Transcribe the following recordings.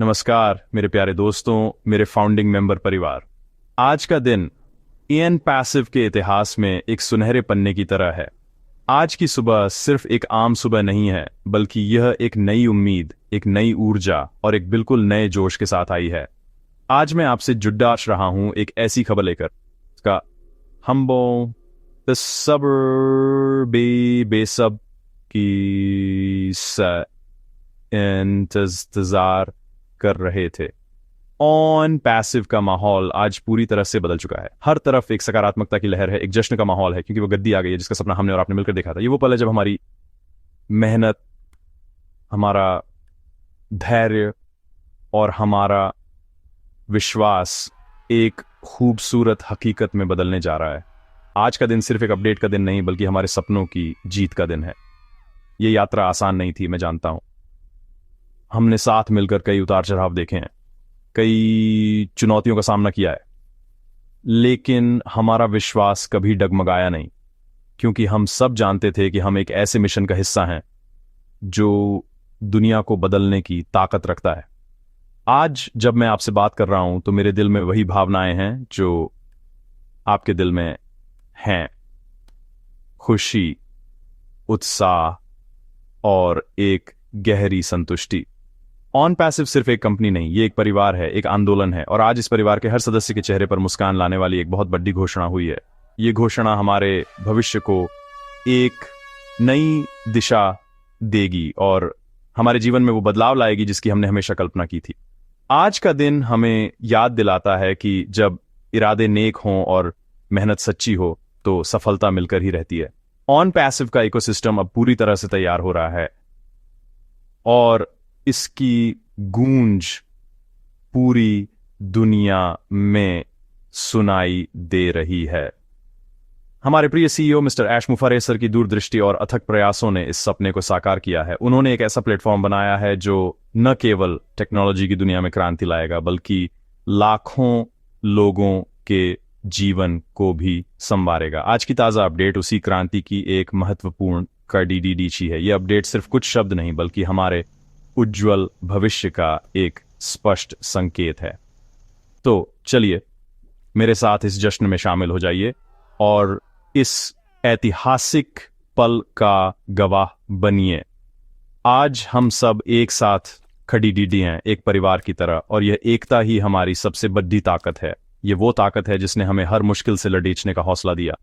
नमस्कार मेरे प्यारे दोस्तों, मेरे फाउंडिंग मेंबर परिवार। आज का दिन एन पैसिव के इतिहास में एक सुनहरे पन्ने की तरह है। आज की सुबह सिर्फ एक आम सुबह नहीं है, बल्कि यह एक नई उम्मीद, एक नई ऊर्जा और एक बिल्कुल नए जोश के साथ आई है। आज मैं आपसे जुड़ाश रहा हूं एक ऐसी खबर लेकर का हम सब्र बेसब की इंतजार कर रहे थे। ऑन पैसिव का माहौल आज पूरी तरह से बदल चुका है। हर तरफ एक सकारात्मकता की लहर है, एक जश्न का माहौल है, क्योंकि वो गद्दी आ गई है जिसका सपना हमने और आपने मिलकर देखा था। ये वो पल है जब हमारी मेहनत, हमारा धैर्य और हमारा विश्वास एक खूबसूरत हकीकत में बदलने जा रहा है। आज का दिन सिर्फ एक अपडेट का दिन नहीं, बल्कि हमारे सपनों की जीत का दिन है। ये यात्रा आसान नहीं थी, मैं जानता हूं। हमने साथ मिलकर कई उतार चढ़ाव देखे हैं, कई चुनौतियों का सामना किया है, लेकिन हमारा विश्वास कभी डगमगाया नहीं, क्योंकि हम सब जानते थे कि हम एक ऐसे मिशन का हिस्सा हैं जो दुनिया को बदलने की ताकत रखता है। आज जब मैं आपसे बात कर रहा हूं तो मेरे दिल में वही भावनाएं हैं जो आपके दिल में हैं। खुशी, उत्साह और एक गहरी संतुष्टि। ऑन पैसिव सिर्फ एक कंपनी नहीं, ये एक परिवार है, एक आंदोलन है, और आज इस परिवार के हर सदस्य के चेहरे पर मुस्कान लाने वाली एक बहुत बड़ी घोषणा हुई है। ये घोषणा हमारे भविष्य को एक नई दिशा देगी और हमारे जीवन में वो बदलाव लाएगी जिसकी हमने हमेशा कल्पना की थी। आज का दिन हमें याद दिलाता है कि जब इरादे नेक हों और मेहनत सच्ची हो तो सफलता मिलकर ही रहती है। ऑन पैसिव का इकोसिस्टम अब पूरी तरह से तैयार हो रहा है और इसकी गूंज पूरी दुनिया में सुनाई दे रही है। हमारे प्रिय सीईओ मिस्टर ऐश मुफारेह सर की दूरदृष्टि और अथक प्रयासों ने इस सपने को साकार किया है। उन्होंने एक ऐसा प्लेटफॉर्म बनाया है जो न केवल टेक्नोलॉजी की दुनिया में क्रांति लाएगा, बल्कि लाखों लोगों के जीवन को भी संवारेगा। आज की ताजा अपडेट उसी क्रांति की एक महत्वपूर्ण कड़ी दी है। यह अपडेट सिर्फ कुछ शब्द नहीं, बल्कि हमारे उज्जवल भविष्य का एक स्पष्ट संकेत है। तो चलिए मेरे साथ इस जश्न में शामिल हो जाइए और इस ऐतिहासिक पल का गवाह बनिए। आज हम सब एक साथ खड़ी डीडी हैं, एक परिवार की तरह, और यह एकता ही हमारी सबसे बड़ी ताकत है। ये वो ताकत है जिसने हमें हर मुश्किल से लड़ीचने का हौसला दिया।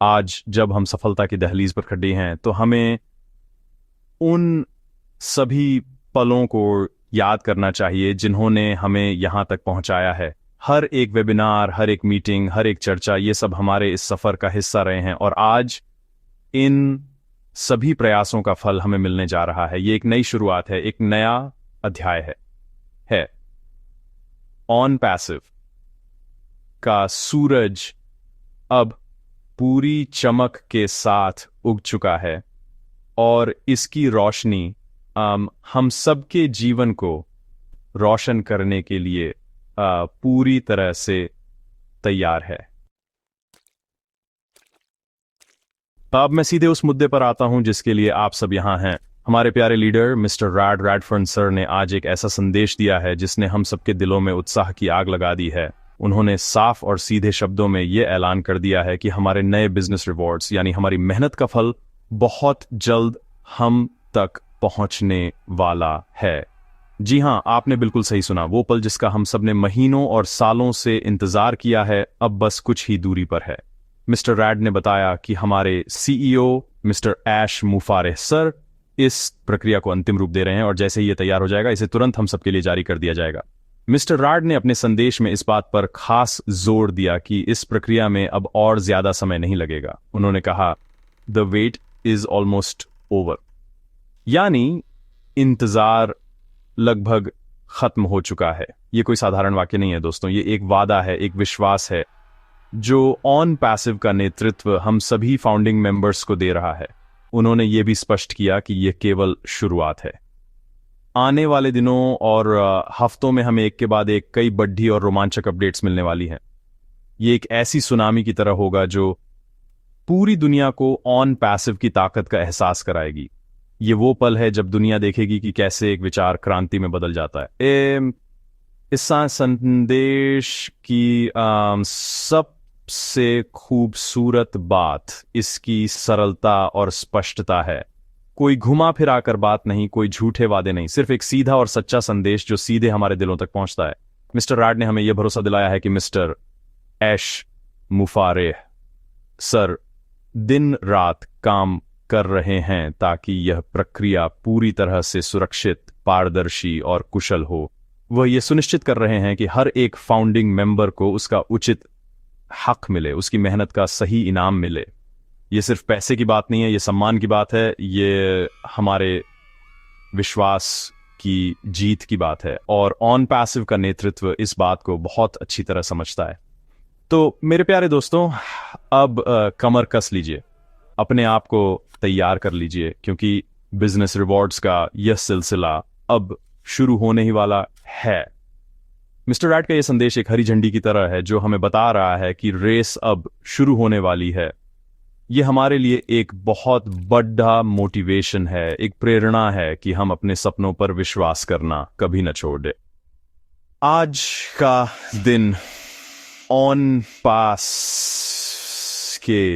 आज जब हम सफलता की दहलीज पर खड़े हैं तो हमें उन सभी पलों को याद करना चाहिए जिन्होंने हमें यहां तक पहुंचाया है। हर एक वेबिनार, हर एक मीटिंग, हर एक चर्चा, ये सब हमारे इस सफर का हिस्सा रहे हैं, और आज इन सभी प्रयासों का फल हमें मिलने जा रहा है। ये एक नई शुरुआत है, एक नया अध्याय है। ऑन पैसिव का सूरज अब पूरी चमक के साथ उग चुका है और इसकी रोशनी हम सबके जीवन को रोशन करने के लिए पूरी तरह से तैयार है। अब मैं सीधे उस मुद्दे पर आता हूं जिसके लिए आप सब यहां हैं। हमारे प्यारे लीडर मिस्टर रैड रैडफर्न सर ने आज एक ऐसा संदेश दिया है जिसने हम सबके दिलों में उत्साह की आग लगा दी है। उन्होंने साफ और सीधे शब्दों में यह ऐलान कर दिया है कि हमारे नए बिजनेस रिवॉर्ड्स, यानी हमारी मेहनत का फल, बहुत जल्द हम तक पहुंचने वाला है। जी हां, आपने बिल्कुल सही सुना। वो पल जिसका हम सब ने महीनों और सालों से इंतजार किया है, अब बस कुछ ही दूरी पर है। मिस्टर रैड ने बताया कि हमारे सीईओ मिस्टर ऐश मुफारेह सर इस प्रक्रिया को अंतिम रूप दे रहे हैं, और जैसे ही ये तैयार हो जाएगा इसे तुरंत हम सबके लिए जारी कर दिया जाएगा। मिस्टर रैड ने अपने संदेश में इस बात पर खास जोर दिया कि इस प्रक्रिया में अब और ज्यादा समय नहीं लगेगा। उन्होंने कहा, the wait is almost over, यानी इंतजार लगभग खत्म हो चुका है। यह कोई साधारण वाक्य नहीं है दोस्तों, ये एक वादा है, एक विश्वास है जो ऑन पैसिव का नेतृत्व हम सभी फाउंडिंग मेंबर्स को दे रहा है। उन्होंने ये भी स्पष्ट किया कि यह केवल शुरुआत है। आने वाले दिनों और हफ्तों में हमें एक के बाद एक कई बड़ी और रोमांचक अपडेट्स मिलने वाली हैं। ये एक ऐसी सुनामी की तरह होगा जो पूरी दुनिया को ऑन पैसिव की ताकत का एहसास कराएगी। ये वो पल है जब दुनिया देखेगी कि कैसे एक विचार क्रांति में बदल जाता है। इस संदेश की सबसे खूबसूरत बात इसकी सरलता और स्पष्टता है। कोई घुमा फिरा कर बात नहीं, कोई झूठे वादे नहीं, सिर्फ एक सीधा और सच्चा संदेश जो सीधे हमारे दिलों तक पहुंचता है। मिस्टर राड ने हमें यह भरोसा दिलाया है कि मिस्टर ऐश मुफारेह सर दिन रात काम कर रहे हैं ताकि यह प्रक्रिया पूरी तरह से सुरक्षित, पारदर्शी और कुशल हो। वह यह सुनिश्चित कर रहे हैं कि हर एक फाउंडिंग मेंबर को उसका उचित हक मिले, उसकी मेहनत का सही इनाम मिले। ये सिर्फ पैसे की बात नहीं है, ये सम्मान की बात है, ये हमारे विश्वास की जीत की बात है। और ऑन पैसिव का नेतृत्व इस बात को बहुत अच्छी तरह समझता है। तो मेरे प्यारे दोस्तों, अब कमर कस लीजिए, अपने आप को तैयार कर लीजिए, क्योंकि बिजनेस रिवॉर्ड्स का यह सिलसिला अब शुरू होने ही वाला है। मिस्टर रैट का यह संदेश एक हरी झंडी की तरह है जो हमें बता रहा है कि रेस अब शुरू होने वाली है। यह हमारे लिए एक बहुत बड़ा मोटिवेशन है, एक प्रेरणा है कि हम अपने सपनों पर विश्वास करना कभी न छोड़ दें। आज का दिन ऑन पास के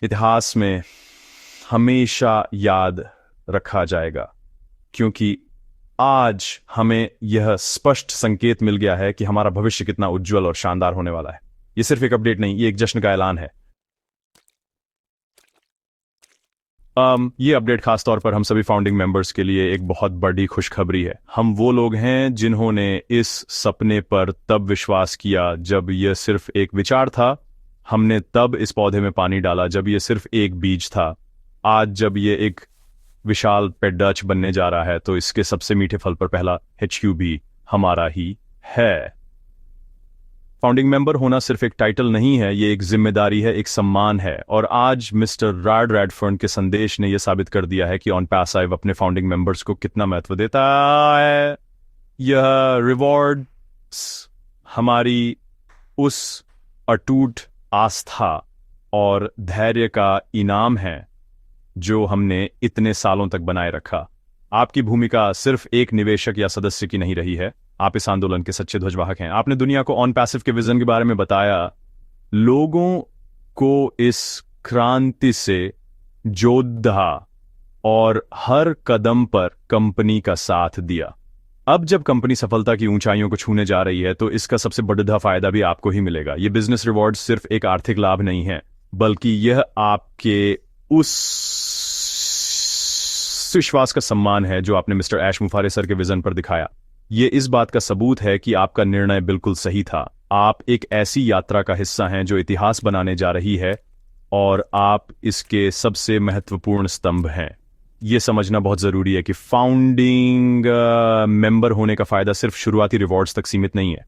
इतिहास में हमेशा याद रखा जाएगा, क्योंकि आज हमें यह स्पष्ट संकेत मिल गया है कि हमारा भविष्य कितना उज्जवल और शानदार होने वाला है। यह सिर्फ एक अपडेट नहीं, यह एक जश्न का ऐलान है। ये अपडेट खास तौर पर हम सभी फाउंडिंग मेंबर्स के लिए एक बहुत बड़ी खुशखबरी है। हम वो लोग हैं जिन्होंने इस सपने पर तब विश्वास किया जब यह सिर्फ एक विचार था। हमने तब इस पौधे में पानी डाला जब यह सिर्फ एक बीज था। आज जब यह एक विशाल पेड़ बनने जा रहा है, तो इसके सबसे मीठे फल पर पहला HQ भी हमारा ही है। फाउंडिंग मेंबर होना सिर्फ एक टाइटल नहीं है, ये एक जिम्मेदारी है, एक सम्मान है। और आज मिस्टर राड रैडफर्न के संदेश ने यह साबित कर दिया है कि ऑन पैसिव अपने फाउंडिंग मेंबर्स को कितना महत्व देता है। यह रिवॉर्ड्स हमारी उस अटूट आस्था और धैर्य का इनाम है जो हमने इतने सालों तक बनाए रखा। आपकी भूमिका सिर्फ एक निवेशक या सदस्य की नहीं रही है, आप इस आंदोलन के सच्चे ध्वजवाहक हैं। आपने दुनिया को ऑन पैसिव के विजन के बारे में बताया, लोगों को इस क्रांति से जोधा और हर कदम पर कंपनी का साथ दिया। अब जब कंपनी सफलता की ऊंचाइयों को छूने जा रही है, तो इसका सबसे बड़ा फायदा भी आपको ही मिलेगा। यह बिजनेस रिवॉर्ड सिर्फ एक आर्थिक लाभ नहीं है, बल्कि यह आपके उस विश्वास का सम्मान है जो आपने मिस्टर ऐश मुफारे सर के विजन पर दिखाया। यह इस बात का सबूत है कि आपका निर्णय बिल्कुल सही था। आप एक ऐसी यात्रा का हिस्सा हैं जो इतिहास बनाने जा रही है, और आप इसके सबसे महत्वपूर्ण स्तंभ हैं। यह समझना बहुत जरूरी है कि फाउंडिंग मेंबर होने का फायदा सिर्फ शुरुआती रिवॉर्ड्स तक सीमित नहीं है।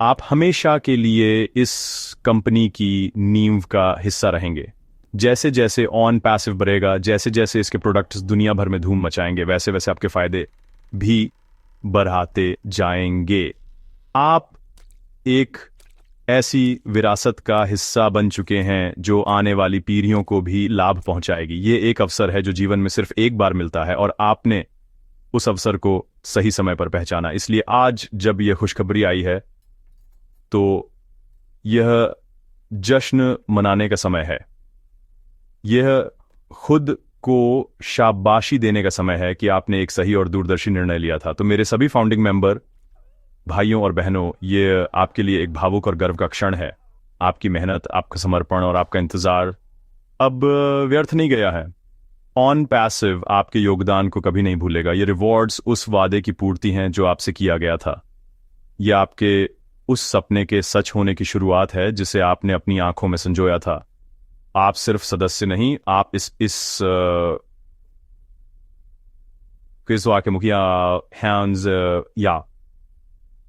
आप हमेशा के लिए इस कंपनी की नींव का हिस्सा रहेंगे। जैसे जैसे ऑन पैसिव बढ़ेगा, जैसे जैसे इसके प्रोडक्ट्स दुनिया भर में धूम मचाएंगे, वैसे वैसे आपके फायदे भी बढ़ाते जाएंगे। आप एक ऐसी विरासत का हिस्सा बन चुके हैं जो आने वाली पीढ़ियों को भी लाभ पहुंचाएगी। ये एक अवसर है जो जीवन में सिर्फ एक बार मिलता है, और आपने उस अवसर को सही समय पर पहचाना। इसलिए आज जब यह खुशखबरी आई है, तो यह जश्न मनाने का समय है। यह खुद को शाबाशी देने का समय है कि आपने एक सही और दूरदर्शी निर्णय लिया था। तो मेरे सभी फाउंडिंग मेंबर भाइयों और बहनों, ये आपके लिए एक भावुक और गर्व का क्षण है। आपकी मेहनत, आपका समर्पण और आपका इंतजार अब व्यर्थ नहीं गया है। ऑन पैसिव आपके योगदान को कभी नहीं भूलेगा। ये रिवॉर्ड्स उस वादे की पूर्ति हैं जो आपसे किया गया था। यह आपके उस सपने के सच होने की शुरुआत है जिसे आपने अपनी आंखों में संजोया था। आप सिर्फ सदस्य नहीं, आप इस क्विज़ के मुखिया हैंस या,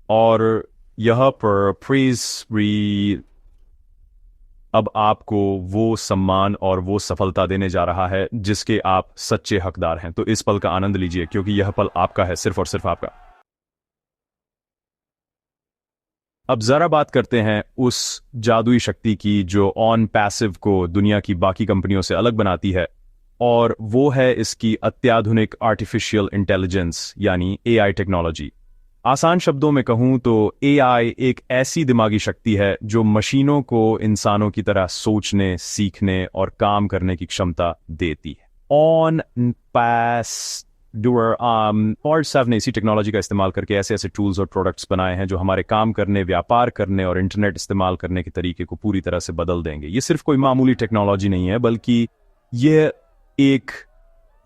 और यह पर प्रीज अब आपको वो सम्मान और वो सफलता देने जा रहा है जिसके आप सच्चे हकदार हैं। तो इस पल का आनंद लीजिए, क्योंकि यह पल आपका है, सिर्फ और सिर्फ आपका। अब जरा बात करते हैं उस जादुई शक्ति की जो ऑन पैसिव को दुनिया की बाकी कंपनियों से अलग बनाती है। और वो है इसकी अत्याधुनिक आर्टिफिशियल इंटेलिजेंस यानी एआई टेक्नोलॉजी। आसान शब्दों में कहूं तो एआई एक ऐसी दिमागी शक्ति है जो मशीनों को इंसानों की तरह सोचने, सीखने और काम करने की क्षमता देती है। ऑन पास डूअर और सब ने इसी टेक्नोलॉजी का इस्तेमाल करके ऐसे ऐसे टूल्स और प्रोडक्ट्स बनाए हैं जो हमारे काम करने, व्यापार करने और इंटरनेट इस्तेमाल करने के तरीके को पूरी तरह से बदल देंगे। ये सिर्फ कोई मामूली टेक्नोलॉजी नहीं है, बल्कि यह एक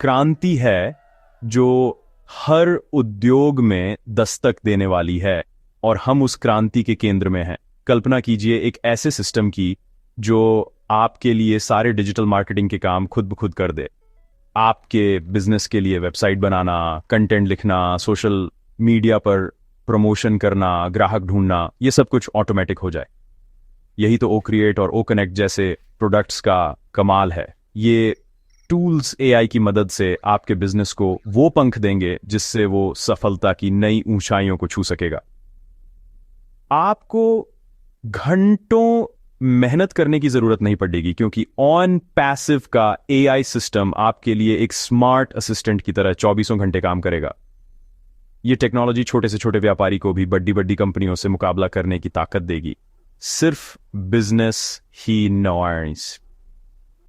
क्रांति है जो हर उद्योग में दस्तक देने वाली है और हम उस क्रांति के केंद्र में हैं। कल्पना कीजिए एक ऐसे सिस्टम की जो आपके लिए सारे डिजिटल मार्केटिंग के काम खुद ब खुद कर दे। आपके बिजनेस के लिए वेबसाइट बनाना, कंटेंट लिखना, सोशल मीडिया पर प्रमोशन करना, ग्राहक ढूंढना, ये सब कुछ ऑटोमेटिक हो जाए। यही तो ओ क्रिएट और ओ कनेक्ट जैसे प्रोडक्ट्स का कमाल है। ये टूल्स एआई की मदद से आपके बिजनेस को वो पंख देंगे जिससे वो सफलता की नई ऊंचाइयों को छू सकेगा। आपको घंटों मेहनत करने की जरूरत नहीं पड़ेगी, क्योंकि ऑन पैसिव का एआई सिस्टम आपके लिए एक स्मार्ट असिस्टेंट की तरह 24 घंटे काम करेगा। यह टेक्नोलॉजी छोटे से छोटे व्यापारी को भी बड़ी बड़ी कंपनियों से मुकाबला करने की ताकत देगी। सिर्फ business he noise.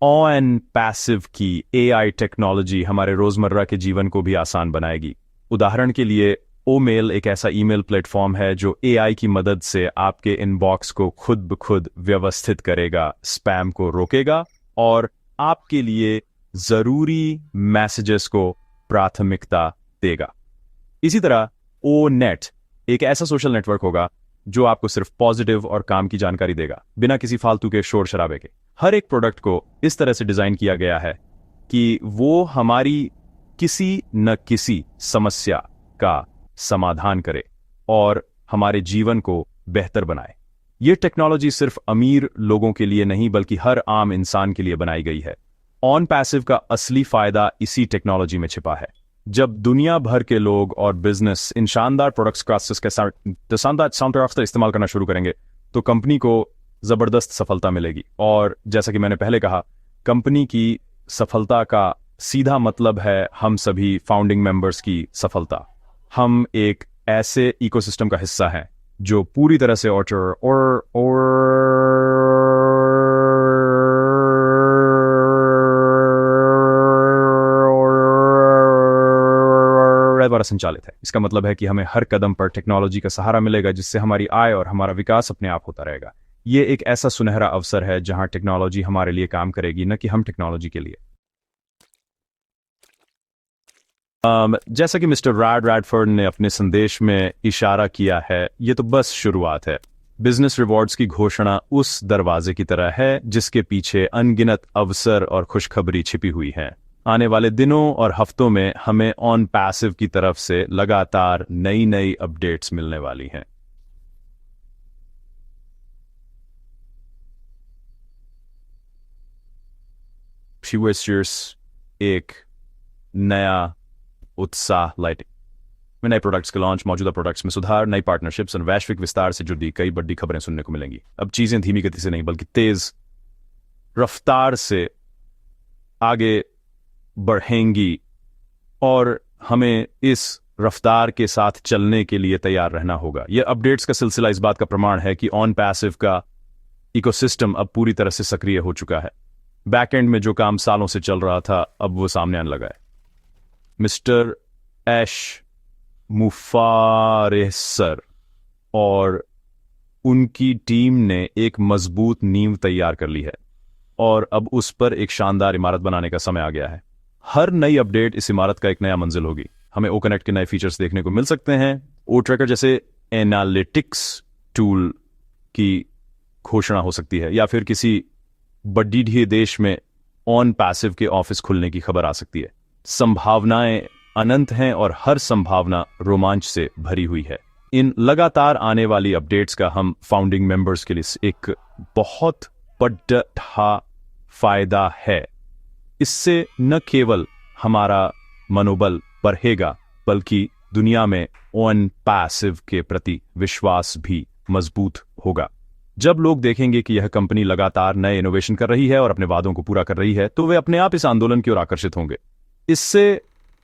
On passive की एआई टेक्नोलॉजी हमारे रोजमर्रा के जीवन को भी आसान बनाएगी। उदाहरण के लिए ओ मेल एक ऐसा ईमेल प्लेटफॉर्म है जो एआई की मदद से आपके इनबॉक्स को खुद ब खुद व्यवस्थित करेगा, स्पैम को रोकेगा और आपके लिए जरूरी मैसेजेस को प्राथमिकता देगा। इसी तरह ओ नेट एक ऐसा सोशल नेटवर्क होगा जो आपको सिर्फ पॉजिटिव और काम की जानकारी देगा, बिना किसी फालतू के शोर शराबे के। हर एक प्रोडक्ट को इस तरह से डिजाइन किया गया है कि वो हमारी किसी न किसी समस्या का समाधान करे और हमारे जीवन को बेहतर बनाए। यह टेक्नोलॉजी सिर्फ अमीर लोगों के लिए नहीं, बल्कि हर आम इंसान के लिए बनाई गई है। ऑन पैसिव का असली फायदा इसी टेक्नोलॉजी में छिपा है। जब दुनिया भर के लोग और बिजनेस इन शानदार प्रोडक्ट्स के शानदार इस्तेमाल करना शुरू करेंगे तो कंपनी को जबरदस्त सफलता मिलेगी। और जैसा कि मैंने पहले कहा, कंपनी की सफलता का सीधा मतलब है हम सभी फाउंडिंग मेंबर्स की सफलता। हम एक ऐसे इकोसिस्टम का हिस्सा हैं जो पूरी तरह से द्वारा संचालित है। इसका मतलब है कि हमें हर कदम पर टेक्नोलॉजी का सहारा मिलेगा, जिससे हमारी आय और हमारा विकास अपने आप होता रहेगा। ये एक ऐसा सुनहरा अवसर है जहां टेक्नोलॉजी हमारे लिए काम करेगी, न कि हम टेक्नोलॉजी के लिए। जैसा कि मिस्टर रैडफोर्ड ने अपने संदेश में इशारा किया है, ये तो बस शुरुआत है। बिजनेस रिवॉर्ड्स की घोषणा उस दरवाजे की तरह है जिसके पीछे अनगिनत अवसर और खुशखबरी छिपी हुई है। आने वाले दिनों और हफ्तों में हमें ऑन पैसिव की तरफ से लगातार नई नई अपडेट्स मिलने वाली हैं। एक नया उत्साह लाइटिंग में नए प्रोडक्ट्स के लॉन्च, मौजूदा प्रोडक्ट्स में सुधार, नई पार्टनरशिप्स और वैश्विक विस्तार से जुड़ी कई बड़ी खबरें सुनने को मिलेंगी। अब चीजें धीमी गति से नहीं बल्कि तेज रफ्तार से आगे बढ़ेंगी और हमें इस रफ्तार के साथ चलने के लिए तैयार रहना होगा। यह अपडेट्स का सिलसिला इस बात का प्रमाण है कि ऑन पैसिव का इकोसिस्टम अब पूरी तरह से सक्रिय हो चुका है। बैकएंड में जो काम सालों से चल रहा था अब वो सामने आने लगा है। मिस्टर एश मुफारेसर और उनकी टीम ने एक मजबूत नींव तैयार कर ली है और अब उस पर एक शानदार इमारत बनाने का समय आ गया है। हर नई अपडेट इस इमारत का एक नया मंजिल होगी। हमें ओ कनेक्ट के नए फीचर्स देखने को मिल सकते हैं। ओ ट्रैकर जैसे एनालिटिक्स टूल की घोषणा हो सकती है, या फिर किसी बड़ी देश में ऑन पैसिव के ऑफिस खुलने की खबर आ सकती है। संभावनाएं अनंत हैं और हर संभावना रोमांच से भरी हुई है। इन लगातार आने वाली अपडेट्स का हम फाउंडिंग मेंबर्स के लिए एक बहुत बड़ा फायदा है। इससे न केवल हमारा मनोबल बढ़ेगा बल्कि दुनिया में ऑन पैसिव के प्रति विश्वास भी मजबूत होगा। जब लोग देखेंगे कि यह कंपनी लगातार नए इनोवेशन कर रही है और अपने वादों को पूरा कर रही है, तो वे अपने आप इस आंदोलन की ओर आकर्षित होंगे। इससे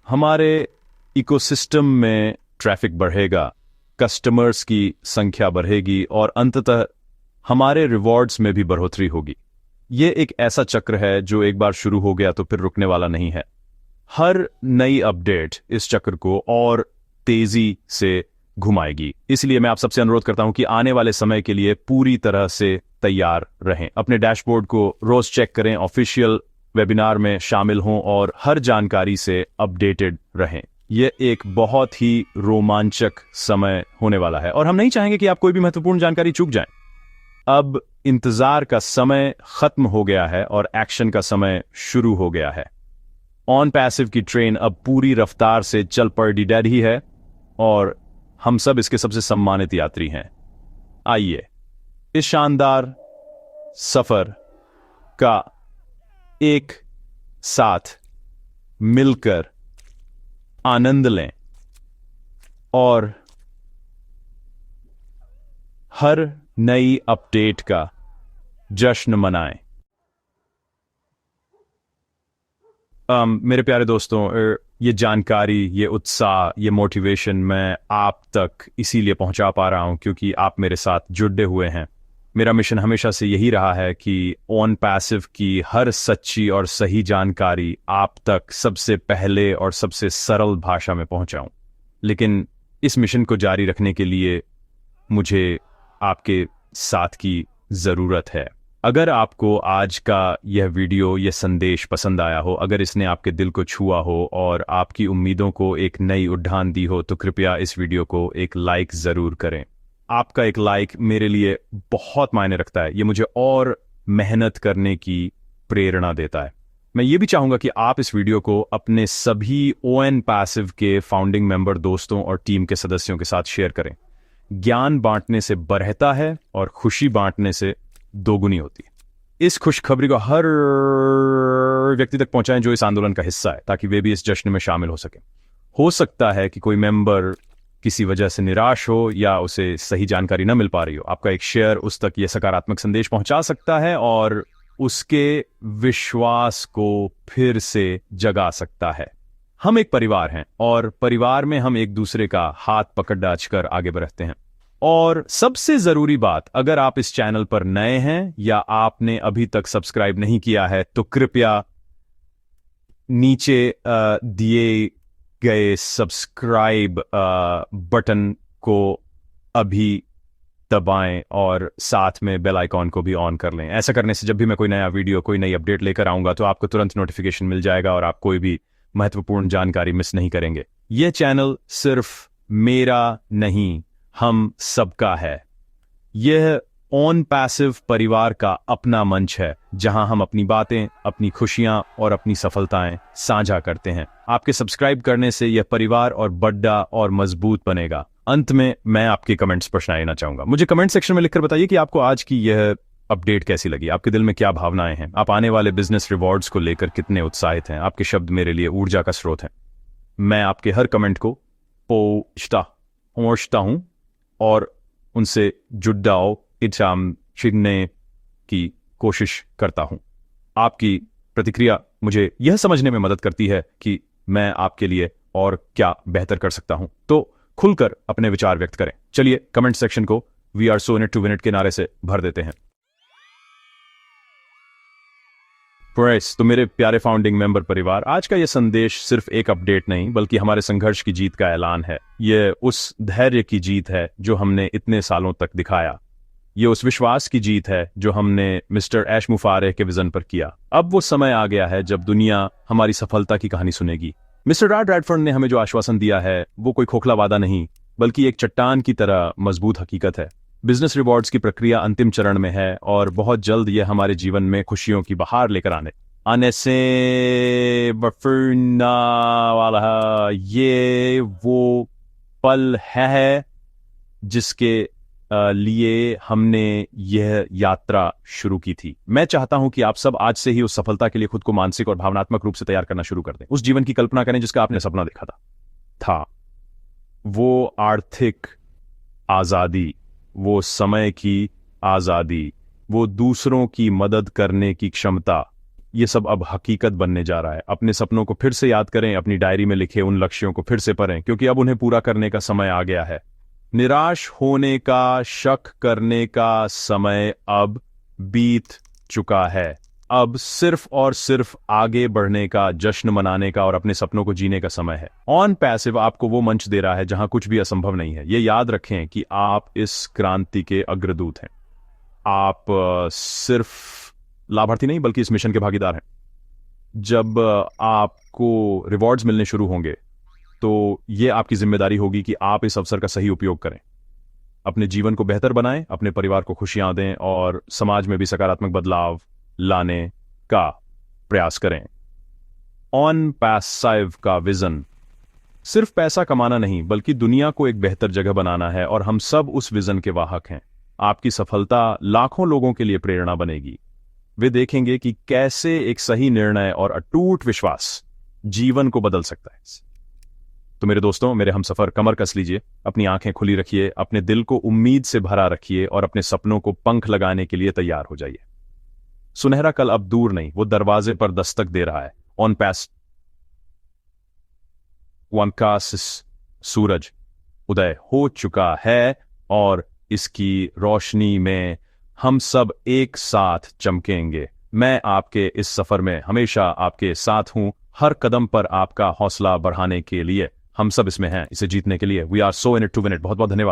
हमारे इकोसिस्टम में ट्रैफिक बढ़ेगा, कस्टमर्स की संख्या बढ़ेगी और अंततः हमारे रिवॉर्ड्स में भी बढ़ोतरी होगी। ये एक ऐसा चक्र है जो एक बार शुरू हो गया तो फिर रुकने वाला नहीं है। हर नई अपडेट इस चक्र को और तेजी से घुमाएगी। इसलिए मैं आप सबसे अनुरोध करता हूं कि आने वाले समय के लिए पूरी तरह से तैयार रहें। अपने डैशबोर्ड को रोज चेक करें, ऑफिशियल वेबिनार में शामिल हों और हर जानकारी से अपडेटेड रहें। यह एक बहुत ही रोमांचक समय होने वाला है और हम नहीं चाहेंगे कि आप कोई भी महत्वपूर्ण जानकारी चूक जाएं। अब इंतजार का समय खत्म हो गया है और एक्शन का समय शुरू हो गया है। ऑन पैसिव की ट्रेन अब पूरी रफ्तार से चल पड़ी डेड ही है और हम सब इसके सबसे सम्मानित यात्री हैं। आइए इस शानदार सफर का एक साथ मिलकर आनंद लें और हर नई अपडेट का जश्न मनाएं। मेरे प्यारे दोस्तों, ये जानकारी, ये उत्साह, ये मोटिवेशन मैं आप तक इसीलिए पहुंचा पा रहा हूं क्योंकि आप मेरे साथ जुड़े हुए हैं। मेरा मिशन हमेशा से यही रहा है कि ऑन पैसिव की हर सच्ची और सही जानकारी आप तक सबसे पहले और सबसे सरल भाषा में पहुंचाऊं। लेकिन इस मिशन को जारी रखने के लिए मुझे आपके साथ की ज़रूरत है। अगर आपको आज का यह वीडियो, यह संदेश पसंद आया हो, अगर इसने आपके दिल को छुआ हो और आपकी उम्मीदों को एक नई उड़ान दी हो, तो कृपया इस वीडियो को एक लाइक ज़रूर करें। आपका एक लाइक मेरे लिए बहुत मायने रखता है। ये मुझे और मेहनत करने की प्रेरणा देता है। मैं ये भी चाहूँगा कि आप इस वीडियो को अपने सभी ओएन पैसिव के फाउंडिंग मेंबर दोस्तों और टीम के सदस्यों के साथ शेयर करें। ज्ञान बांटने से बढ़ता है और खुशी बांटने से दोगुनी होती है। इस खुशखबरी को हर व्यक्ति तक पहुंचाएं जो इस आंदोलन का हिस्सा है, ताकि वे भी इस जश्न में शामिल हो सके। हो सकता है कि कोई मेंबर किसी वजह से निराश हो या उसे सही जानकारी न मिल पा रही हो। आपका एक शेयर उस तक यह सकारात्मक संदेश पहुंचा सकता है और उसके विश्वास को फिर से जगा सकता है। हम एक परिवार हैं और परिवार में हम एक दूसरे का हाथ पकड़ कर आगे बढ़ते हैं। और सबसे जरूरी बात, अगर आप इस चैनल पर नए हैं या आपने अभी तक सब्सक्राइब नहीं किया है, तो कृपया नीचे दिए गए सब्सक्राइब बटन को अभी दबाएं और साथ में बेल आइकॉन को भी ऑन कर लें। ऐसा करने से जब भी मैं कोई नया वीडियो, कोई नई अपडेट लेकर आऊंगा, तो आपको तुरंत नोटिफिकेशन मिल जाएगा और आप कोई भी महत्वपूर्ण जानकारी मिस नहीं करेंगे। यह चैनल सिर्फ मेरा नहीं, हम सबका है। यह ऑन पैसिव परिवार का अपना मंच है, जहां हम अपनी बातें, अपनी खुशियां और अपनी सफलताएं साझा करते हैं। आपके सब्सक्राइब करने से यह परिवार और बड़ा और मजबूत बनेगा। अंत में मैं आपके कमेंट्स पढ़ना लेना चाहूंगा। मुझे कमेंट सेक्शन में लिखकर बताइए कि आपको आज की यह अपडेट कैसी लगी, आपके दिल में क्या भावनाएं हैं, आप आने वाले बिजनेस रिवॉर्ड्स को लेकर कितने उत्साहित हैं। आपके शब्द मेरे लिए ऊर्जा का स्रोत हैं। मैं आपके हर कमेंट को पहुंचता हूं और उनसे जुड़ाव छिड़ने की कोशिश करता हूं। आपकी प्रतिक्रिया मुझे यह समझने में मदद करती है कि मैं आपके लिए और क्या बेहतर कर सकता हूं। तो खुलकर अपने विचार व्यक्त करें। चलिए कमेंट सेक्शन को we are so in it to win it के नारे से भर देते हैं। तो मेरे प्यारे फाउंडिंग मेंबर परिवार, आज का यह संदेश सिर्फ एक अपडेट नहीं, बल्कि हमारे संघर्ष की जीत का ऐलान है। यह उस धैर्य की जीत है जो हमने इतने सालों तक दिखाया। ये उस विश्वास की जीत है जो हमने मिस्टर ऐश मुफारेह के विजन पर किया। अब वो समय आ गया है जब दुनिया हमारी सफलता की कहानी सुनेगी। मिस्टर रॉड रैडफर्ड ने हमें जो आश्वासन दिया है, वो कोई खोखला वादा नहीं, बल्कि एक चट्टान की तरह मजबूत हकीकत है। बिजनेस रिवॉर्ड्स की प्रक्रिया अंतिम चरण में है और बहुत जल्द यह हमारे जीवन में खुशियों की बहार लेकर आने से बफरना वाला है। ये वो पल है जिसके लिए हमने यह यात्रा शुरू की थी। मैं चाहता हूं कि आप सब आज से ही उस सफलता के लिए खुद को मानसिक और भावनात्मक रूप से तैयार करना शुरू कर दें। उस जीवन की कल्पना करें जिसका आपने सपना देखा था। वो आर्थिक आजादी, वो समय की आज़ादी, वो दूसरों की मदद करने की क्षमता, ये सब अब हकीकत बनने जा रहा है। अपने सपनों को फिर से याद करें, अपनी डायरी में लिखे उन लक्ष्यों को फिर से पढ़ें, क्योंकि अब उन्हें पूरा करने का समय आ गया है। निराश होने का, शक करने का समय अब बीत चुका है। अब सिर्फ और सिर्फ आगे बढ़ने का, जश्न मनाने का और अपने सपनों को जीने का समय है। ऑन पैसिव आपको वो मंच दे रहा है जहां कुछ भी असंभव नहीं है। ये याद रखें कि आप इस क्रांति के अग्रदूत हैं। आप सिर्फ लाभार्थी नहीं बल्कि इस मिशन के भागीदार हैं। जब आपको रिवॉर्ड्स मिलने शुरू होंगे तो ये आपकी जिम्मेदारी होगी कि आप इस अवसर का सही उपयोग करें, अपने जीवन को बेहतर बनाएं, अपने परिवार को खुशियां दें और समाज में भी सकारात्मक बदलाव लाने का प्रयास करें। ऑन पैसिव का विजन सिर्फ पैसा कमाना नहीं बल्कि दुनिया को एक बेहतर जगह बनाना है और हम सब उस विजन के वाहक हैं। आपकी सफलता लाखों लोगों के लिए प्रेरणा बनेगी। वे देखेंगे कि कैसे एक सही निर्णय और अटूट विश्वास जीवन को बदल सकता है। तो मेरे दोस्तों, मेरे हमसफर, कमर कस लीजिए, अपनी आंखें खुली रखिए, अपने दिल को उम्मीद से भरा रखिए और अपने सपनों को पंख लगाने के लिए तैयार हो जाइए। सुनहरा कल अब दूर नहीं, वो दरवाजे पर दस्तक दे रहा है। ऑन पैस वन का सूरज उदय हो चुका है और इसकी रोशनी में हम सब एक साथ चमकेंगे। मैं आपके इस सफर में हमेशा आपके साथ हूं, हर कदम पर आपका हौसला बढ़ाने के लिए। हम सब इसमें हैं, इसे जीतने के लिए। We are so in it to win it. बहुत बहुत धन्यवाद।